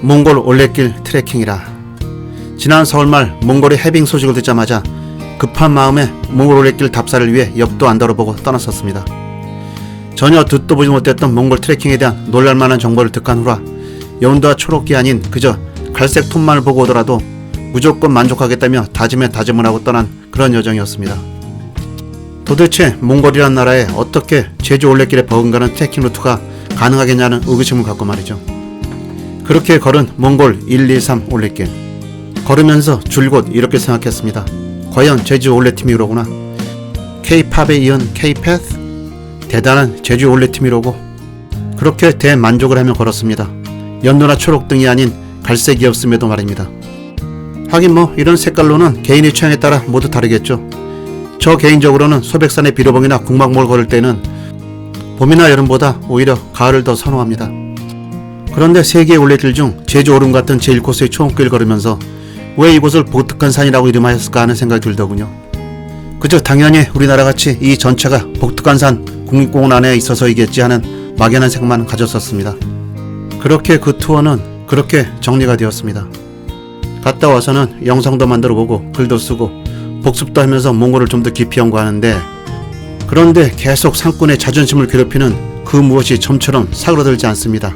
몽골 올레길 트레킹이라. 지난 서울말 몽골의 해빙 소식을 듣자마자 급한 마음에 몽골 올레길 답사를 위해 옆도 안 돌아보고 떠났었습니다. 전혀 듣도 보지 못했던 몽골 트레킹에 대한 놀랄만한 정보를 득한 후라 연두와 초록이 아닌 그저 갈색 톤만을 보고 오더라도 무조건 만족하겠다며 다짐에 다짐을 하고 떠난 그런 여정이었습니다. 도대체 몽골이란 나라에 어떻게 제주 올레길에 버금가는 트레킹 루트가 가능하겠냐는 의구심을 갖고 말이죠. 그렇게 걸은 몽골 123 올레길. 걸으면서 줄곧 이렇게 생각했습니다. 과연 제주 올레팀이로구나. K-팝에 이은 K-패스? 대단한 제주 올레팀이로고. 그렇게 대만족을 하며 걸었습니다. 연두나 초록 등이 아닌 갈색이었음에도 말입니다. 하긴 이런 색깔로는 개인의 취향에 따라 모두 다르겠죠. 저 개인적으로는 소백산의 비로봉이나 국막몰 걸을 때는 봄이나 여름보다 오히려 가을을 더 선호합니다. 그런데 세계의 올레길 중 제주 오름 같은 제1코스의 초원길 걸으면서 왜 이곳을 복특한 산이라고 이름하였을까 하는 생각이 들더군요. 그저 당연히 우리나라같이 이 전체가 복특한 산 국립공원 안에 있어서이겠지 하는 막연한 생각만 가졌었습니다. 그렇게 그 투어는 그렇게 정리가 되었습니다. 갔다 와서는 영상도 만들어 보고 글도 쓰고 복습도 하면서 몽골을 좀 더 깊이 연구하는데, 그런데 계속 상꾼의 자존심을 괴롭히는 그 무엇이 좀처럼 사그러들지 않습니다.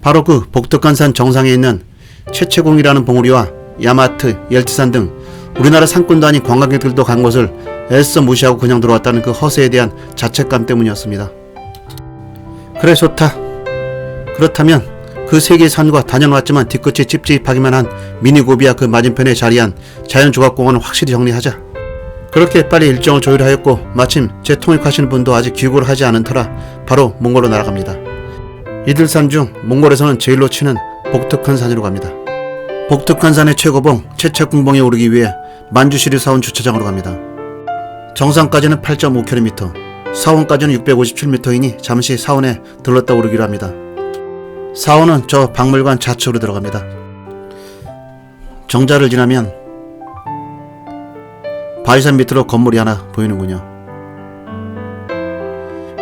바로 그 복덕한 산 정상에 있는 채채공이라는 봉우리와 야마트, 열티산 등 우리나라 상권도 아닌 관광객들도 간 곳을 애써 무시하고 그냥 들어왔다는 그 허세에 대한 자책감 때문이었습니다. 그래 좋다. 그렇다면 그 세 개의 산과 다녀왔지만 뒤끝이 찝찝하기만 한 미니고비와 그 맞은편에 자리한 자연조각공원을 확실히 정리하자. 그렇게 빨리 일정을 조율하였고 마침 제 통역하시는 분도 아직 귀국을 하지 않은 터라 바로 몽골로 날아갑니다. 이들 산 중 몽골에서는 제일로 치는 복특한 산으로 갑니다. 복특한 산의 최고봉 채채궁봉에 오르기 위해 만주시리 사원 주차장으로 갑니다. 정상까지는 8.5km, 사원까지는 657m이니 잠시 사원에 들렀다 오르기로 합니다. 사원은 저 박물관 좌측으로 들어갑니다. 정자를 지나면 바위산 밑으로 건물이 하나 보이는군요.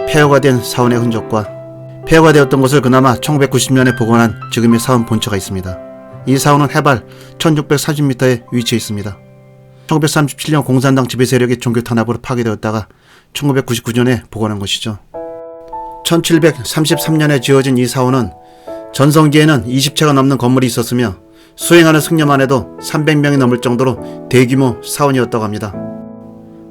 폐허가 된 사원의 흔적과 폐허가 되었던 것을 그나마 1990년에 복원한 지금의 사원 본처가 있습니다. 이 사원은 해발 1630m에 위치해 있습니다. 1937년 공산당 지배 세력의 종교 탄압으로 파괴되었다가 1999년에 복원한 것이죠. 1733년에 지어진 이 사원은 전성기에는 20채가 넘는 건물이 있었으며 수행하는 승려만 해도 300명이 넘을 정도로 대규모 사원이었다고 합니다.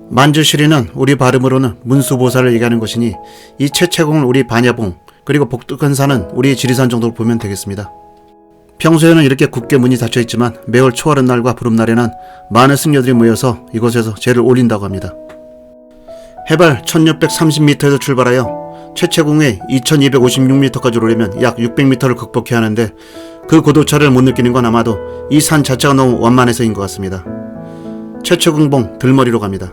만주시리는 우리 발음으로는 문수보살을 얘기하는 것이니 이 채채공을 우리 반야봉, 그리고 복덕한 산은 우리 지리산 정도로 보면 되겠습니다. 평소에는 이렇게 굳게 문이 닫혀있지만 매월 초하른 날과 보름날에는 많은 승려들이 모여서 이곳에서 제를 올린다고 합니다. 해발 1630m에서 출발하여 채채공에 2256m까지 오르려면 약 600m를 극복해야 하는데 그 고도차를 못 느끼는 건 아마도 이 산 자체가 너무 완만해서인 것 같습니다. 채채궁봉 들머리로 갑니다.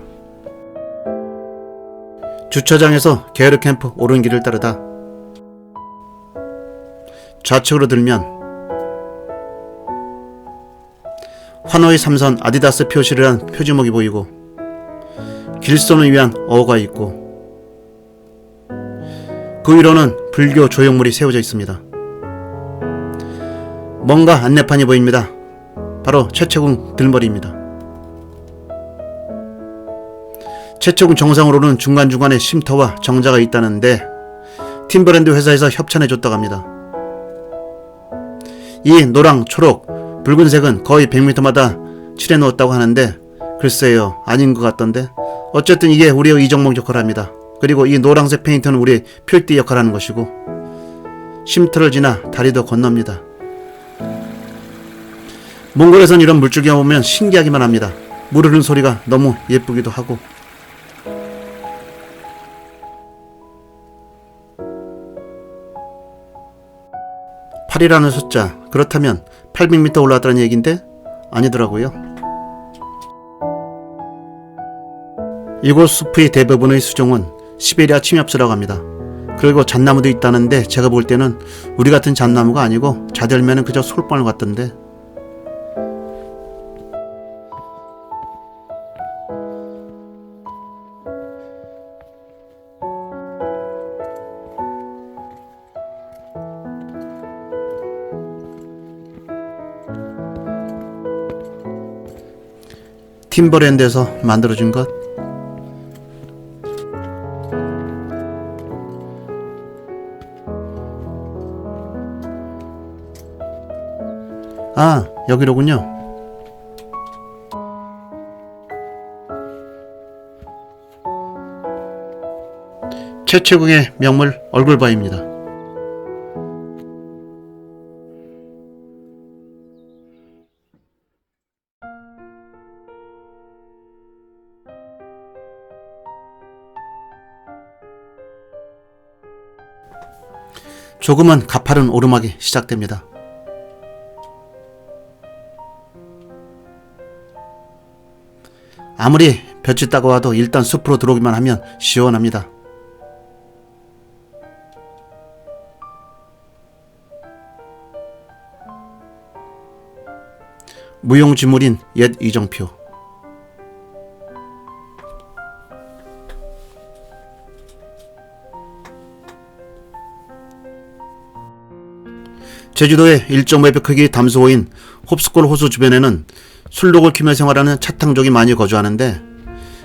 주차장에서 게르 캠프 오른 길을 따르다 좌측으로 들면 환호의 삼선 아디다스 표시를 한 표지목이 보이고 길선을 위한 어가 있고 그 위로는 불교 조형물이 세워져 있습니다. 뭔가 안내판이 보입니다. 바로 채채궁 들머리입니다. 채채궁 정상으로는 중간중간에 쉼터와 정자가 있다는데 팀브랜드 회사에서 협찬해줬다고 합니다. 이 노랑, 초록, 붉은색은 거의 100m마다 칠해놓았다고 하는데 글쎄요, 아닌 것 같던데. 어쨌든 이게 우리의 이정목 역할을 합니다. 그리고 이 노란색 페인트는 우리의 필띠 역할을 하는 것이고 쉼터를 지나 다리도 건넙니다. 몽골에선 이런 물줄기만 보면 신기하기만 합니다. 물 흐르는 소리가 너무 예쁘기도 하고. (8이라는) 숫자, 그렇다면 800m 올라왔다는 얘기인데 아니더라고요. 이곳 숲의 대부분의 수종은 시베리아 침엽수라고 합니다. 그리고 잣나무도 있다는데 제가 볼 때는 우리 같은 잣나무가 아니고 자들면은 그저 솔방울 같던데. 팀버랜드에서 만들어준 것. 아, 여기로군요. 최초궁의 명물 얼굴바입니다. 조금은 가파른 오르막이 시작됩니다. 아무리 볕이 따가워도 일단 숲으로 들어오기만 하면 시원합니다. 무용지물인 옛 이정표. 제주도의 1.5배 크기 담수호인 홉스골 호수 주변에는 술록을 키며 생활하는 차탕족이 많이 거주하는데,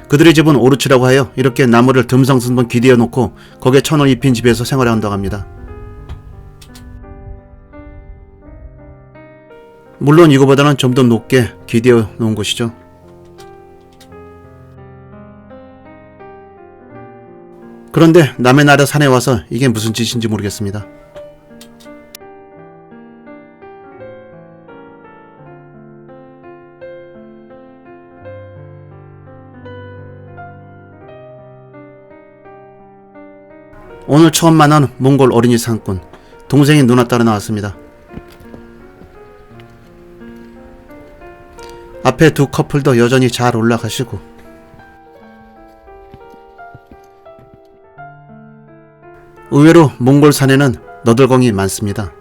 그들의 집은 오르치라고 하여 이렇게 나무를 듬성듬성 기대어 놓고 거기에 천을 입힌 집에서 생활한다고 합니다. 물론 이거보다는 좀 더 높게 기대어 놓은 곳이죠. 그런데 남의 나라 산에 와서 이게 무슨 짓인지 모르겠습니다. 오늘 처음 만난 몽골 어린이 상꾼, 동생이 누나 따라 나왔습니다. 앞에 두 커플도 여전히 잘 올라가시고, 의외로 몽골 산에는 너덜거미 많습니다.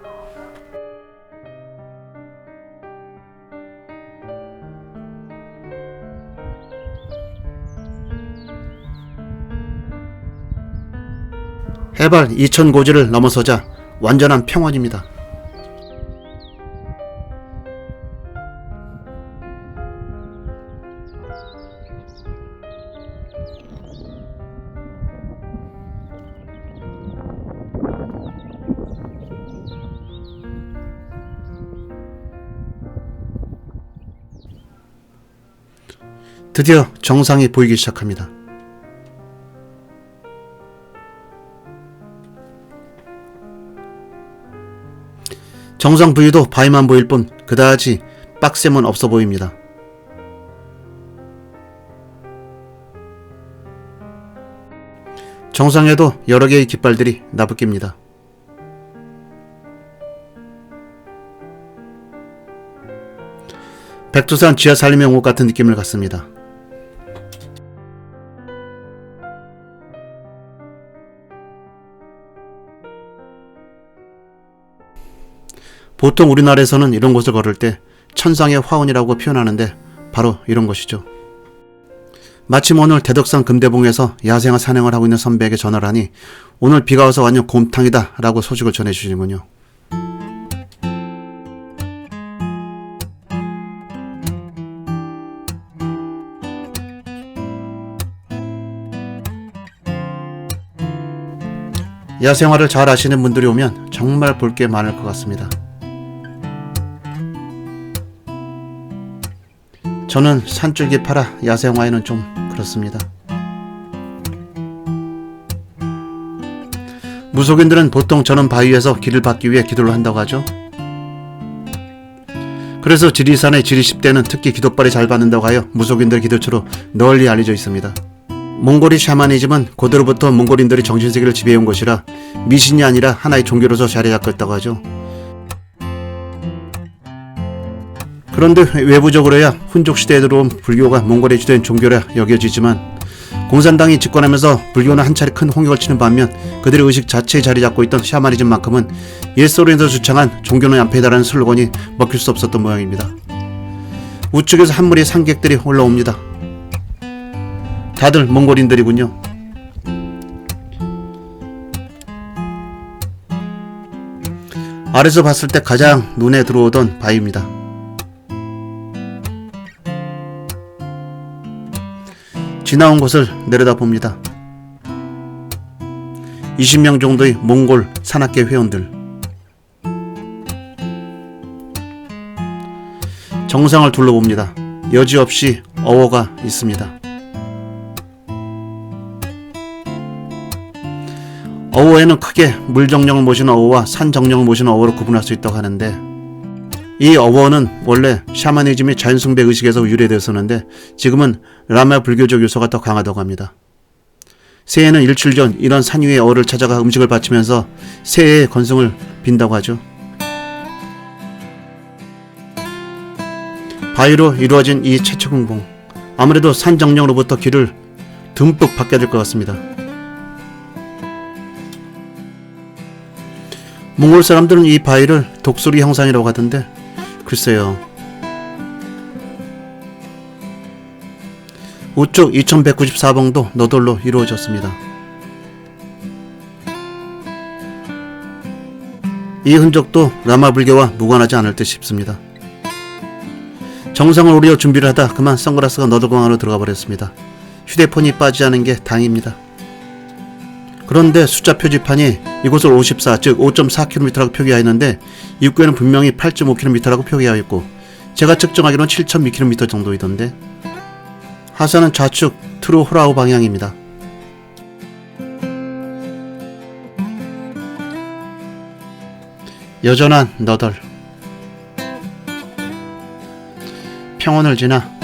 해발 2000고지를 넘어서자 완전한 평원입니다. 드디어 정상이 보이기 시작합니다. 정상 부위도 바위만 보일 뿐 그다지 빡셈은 없어 보입니다. 정상에도 여러 개의 깃발들이 나부낍니다. 백두산 지하산림연못 같은 느낌을 갖습니다. 보통 우리나라에서는 이런 곳을 걸을 때 천상의 화원이라고 표현하는데 바로 이런 것이죠. 마침 오늘 대덕산 금대봉에서 야생화 산행을 하고 있는 선배에게 전화를 하니 오늘 비가 와서 완전 곰탕이다 라고 소식을 전해주시는군요. 야생화를 잘 아시는 분들이 오면 정말 볼 게 많을 것 같습니다. 저는 산줄기 팔아 야생화에는 좀 그렇습니다. 무속인들은 보통 저는 바위에서 길을 받기 위해 기도를 한다고 하죠. 그래서 지리산의 지리십대는 특히 기도빨이 잘 받는다고 하여 무속인들 기도처로 널리 알려져 있습니다. 몽골이 샤머니즘은 고대로부터 몽골인들이 정신세계를 지배해온 것이라 미신이 아니라 하나의 종교로서 자리 잡고 있다고 하죠. 그런데 외부적으로야 훈족시대에 들어온 불교가 몽골에 주된 종교라 여겨지지만 공산당이 집권하면서 불교는 한 차례 큰 홍역을 치는 반면 그들의 의식 자체에 자리 잡고 있던 샤머니즘만큼은 옛소련에서 주창한 종교는 양패다라는 슬로건이 먹힐 수 없었던 모양입니다. 우측에서 한 무리의 상객들이 올라옵니다. 다들 몽골인들이군요. 아래서 봤을 때 가장 눈에 들어오던 바위입니다. 지나온 곳을 내려다봅니다. 20명 정도의 몽골 산악계 회원들. 정상을 둘러봅니다. 여지없이 어워가 있습니다. 어워에는 크게 물정령을 모시는 어워와 산정령을 모시는 어워로 구분할 수 있다고 하는데, 이 어워는 원래 샤머니즘이 자연숭배 의식에서 유래되었었는데 지금은 라마 불교적 요소가 더 강하다고 합니다. 새해는 일출 전 이런 산 위의 어워를 찾아가 음식을 바치면서 새해의 건승을 빈다고 하죠. 바위로 이루어진 이 채채궁봉, 아무래도 산정령으로부터 기를 듬뿍 받게 될 것 같습니다. 몽골 사람들은 이 바위를 독수리 형상이라고 하던데 글쎄요. 우측 2194봉도 너덜로 이루어졌습니다. 이 흔적도 라마 불교와 무관하지 않을 듯 싶습니다. 정상을 오려 준비를 하다 그만 선글라스가 너덜광 안으로 들어가 버렸습니다. 휴대폰이 빠지지 않은 게 다행입니다. 그런데 숫자 표지판이 이곳을 54, 즉 5.4km라고 표기하였는데 입구에는 분명히 8.5km라고 표기하여 있고 제가 측정하기로는 7,000km 정도이던데, 하산은 좌측 트루호라우 방향입니다. 여전한 너덜. 평원을 지나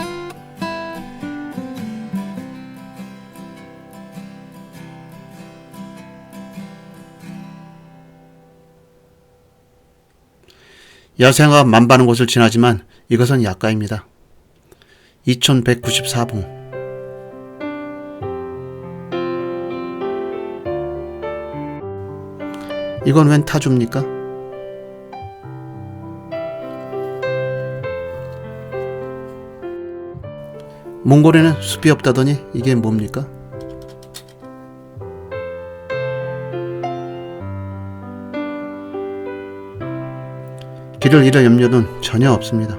야생화가 만반한 곳을 지나지만 이것은 약가입니다. 2194봉. 이건 웬 타주입니까? 몽골에는 숲이 없다더니 이게 뭡니까? 길을 잃을 염려는 전혀 없습니다.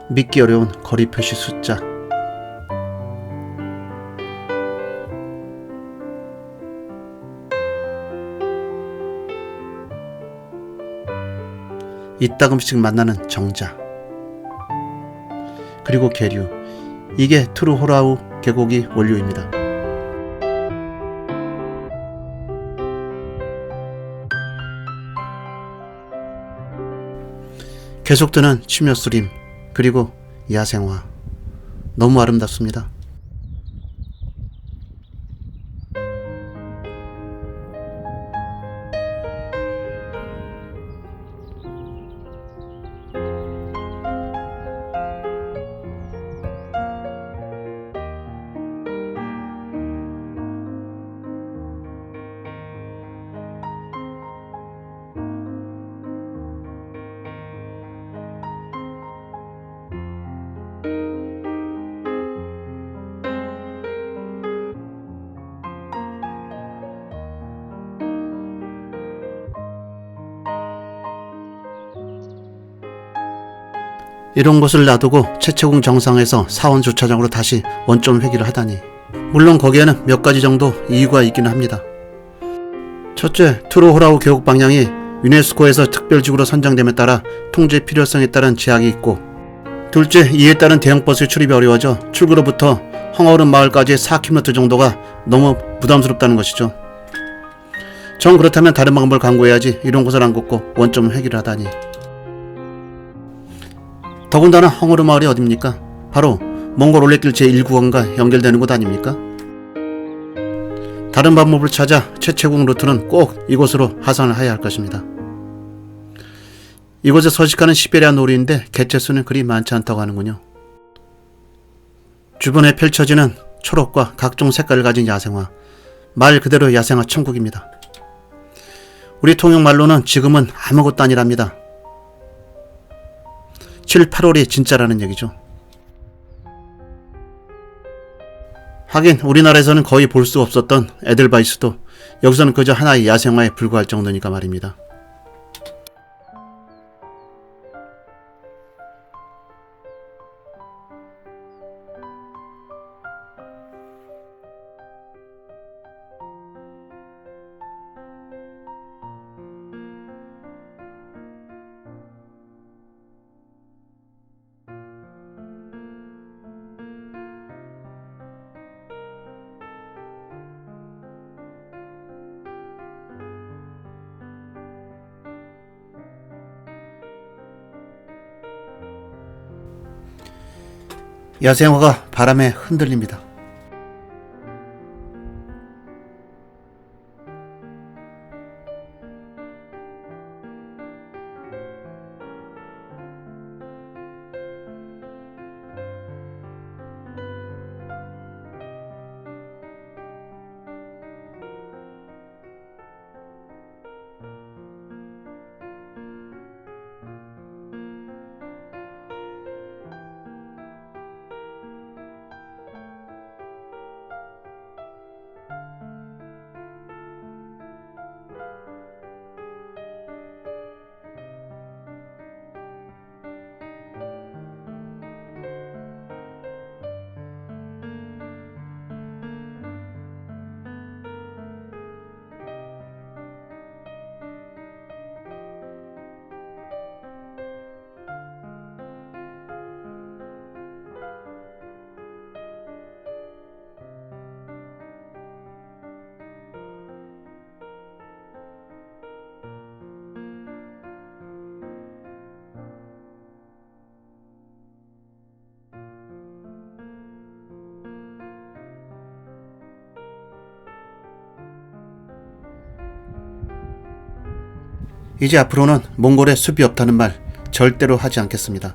믿기 어려운 거리 표시 숫자. 이따금씩 만나는 정자. 그리고 계류. 이게 트루호라우 계곡이 원료입니다. 계속되는 치며스림, 그리고 야생화. 너무 아름답습니다. 이런 곳을 놔두고 채채궁 정상에서 사원 주차장으로 다시 원점 회귀를 하다니. 물론 거기에는 몇 가지 정도 이유가 있기는 합니다. 첫째, 트루호라우 계곡 방향이 유네스코에서 특별지구로 선정됨에 따라 통제 필요성에 따른 제약이 있고, 둘째, 이에 따른 대형버스의 출입이 어려워져 출구로부터 헝어른 마을까지 4km 정도가 너무 부담스럽다는 것이죠. 정 그렇다면 다른 방법을 강구해야지 이런 곳을 안 걷고 원점 회귀를 하다니. 더군다나 헝어르 마을이 어딥니까? 바로 몽골 올레길 제1구간과 연결되는 곳 아닙니까? 다른 방법을 찾아 채채궁 루트는 꼭 이곳으로 하산을 해야 할 것입니다. 이곳에 서식하는 시베리아 노루인데 개체수는 그리 많지 않다고 하는군요. 주변에 펼쳐지는 초록과 각종 색깔을 가진 야생화. 말 그대로 야생화 천국입니다. 우리 통역말로는 지금은 아무것도 아니랍니다. 7, 8월이 진짜라는 얘기죠. 하긴 우리나라에서는 거의 볼 수 없었던 에델바이스도 여기서는 그저 하나의 야생화에 불과할 정도니까 말입니다. 야생화가 바람에 흔들립니다. 이제 앞으로는 몽골에 숲이 없다는 말 절대로 하지 않겠습니다.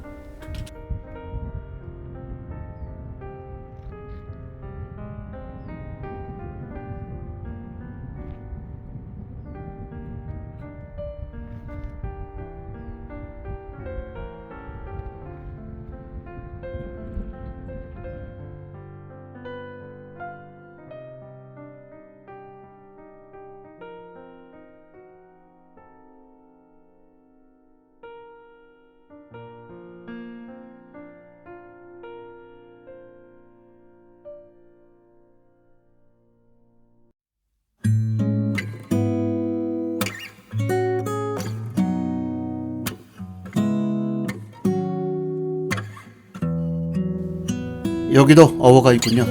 여기도 어워가 있군요.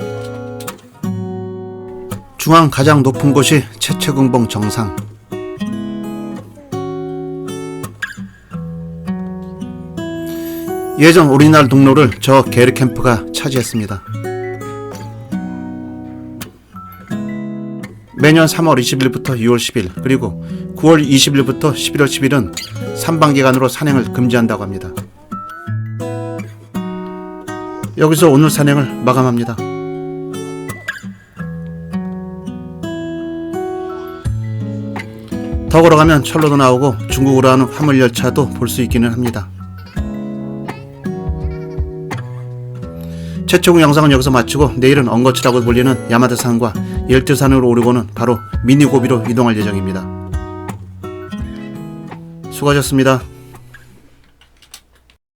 중앙 가장 높은 곳이 채채궁봉 정상. 예전 오리날 동로를 저 게르캠프가 차지했습니다. 매년 3월 20일부터 6월 10일 그리고 9월 20일부터 11월 10일은 산방기간으로 산행을 금지한다고 합니다. 여기서 오늘 산행을 마감합니다. 더 걸어가면 철로도 나오고 중국으로 하는 화물열차도 볼 수 있기는 합니다. 채채궁 영상은 여기서 마치고 내일은 엉거치라고 불리는 야마드산과 열대산으로 오르고는 바로 미니고비로 이동할 예정입니다. 수고하셨습니다.